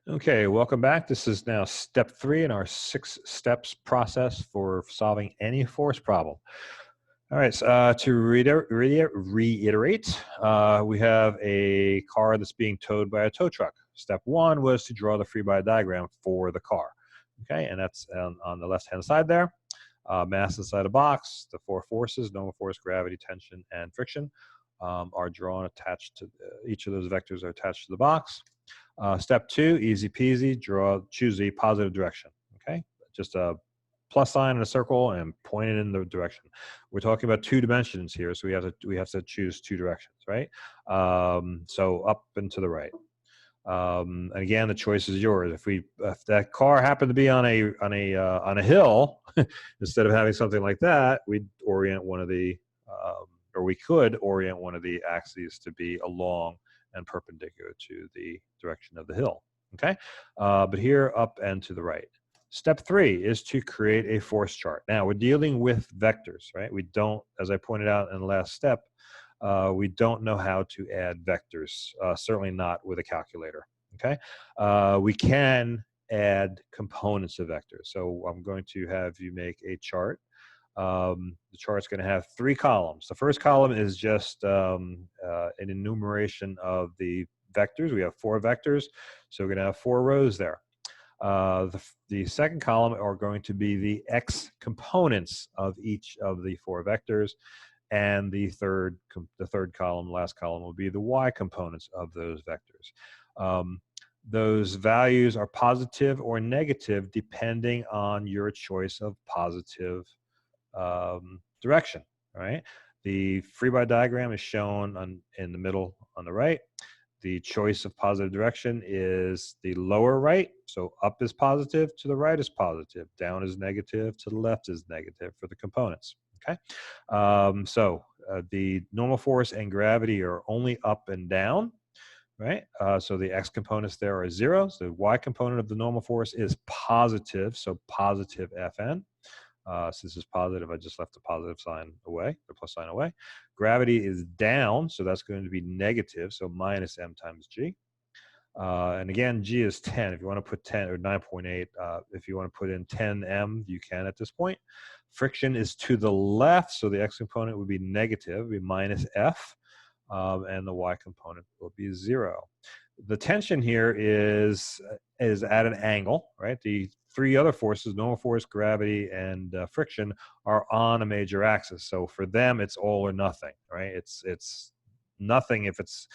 Okay, welcome back. This is now step 3 in our 6 steps process for solving any force problem. All right, so, to reiterate, we have a car that's being towed by a tow truck. Step 1 was to draw the free body diagram for the car. Okay, and that's on the left-hand side there. Mass inside a box, the 4 forces, normal force, gravity, tension, and friction, are drawn attached to each of those vectors are attached to the box. Step 2, easy peasy, choose a positive direction. Okay, just a plus sign in a circle and point it in the direction. We're talking about 2 dimensions here, so we have to choose 2 directions, right? So up and to the right. And again, the choice is yours. If that car happened to be on a hill, instead of having something like that, we'd orient one of the or we could orient one of the axes to be along and perpendicular to the direction of the hill. Okay, but here up and to the right. Step 3 is to create a force chart. Now we're dealing with vectors, right? We don't, as I pointed out in the last step, we don't know how to add vectors, certainly not with a calculator. Okay, we can add components of vectors. So I'm going to have you make a chart. The chart's going to have 3 columns. The first column is just an enumeration of the vectors. We have 4 vectors, so we're going to have 4 rows there. The second column are going to be the x components of each of the 4 vectors, and the third column, last column, will be the y components of those vectors. Those values are positive or negative depending on your choice of positive direction, right? The free body diagram is shown in the middle on the right. The choice of positive direction is the lower right. So up is positive, to the right is positive, down is negative, to the left is negative for the components. Okay, the normal force and gravity are only up and down, right? So the x components there are 0. So the y component of the normal force is positive, so positive Fn. Since it's positive, I just left the positive sign away, the plus sign away. Gravity is down, so that's going to be negative, so minus m times g. And again, g is 10. If you want to put 10 or 9.8, if you want to put in 10m, you can at this point. Friction is to the left, so the x component would be negative, would be minus f, and the y component will be 0. The tension here is at an angle, right? The 3 other forces, normal force, gravity, and friction, are on a major axis. So for them, it's all or nothing, right? It's nothing if it's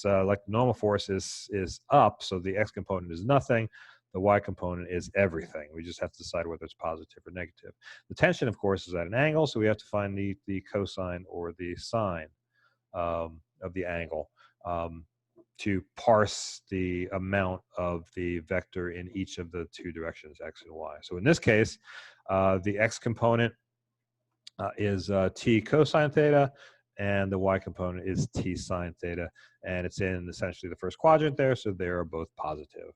like normal force is up, so the x component is nothing. The y component is everything. We just have to decide whether it's positive or negative. The tension, of course, is at an angle, so we have to find the cosine or the sine of the angle to parse the amount of the vector in each of the 2 directions, x and y. So in this case, the x component is t cosine theta, and the y component is t sine theta, and it's in essentially the first quadrant there, so they are both positive.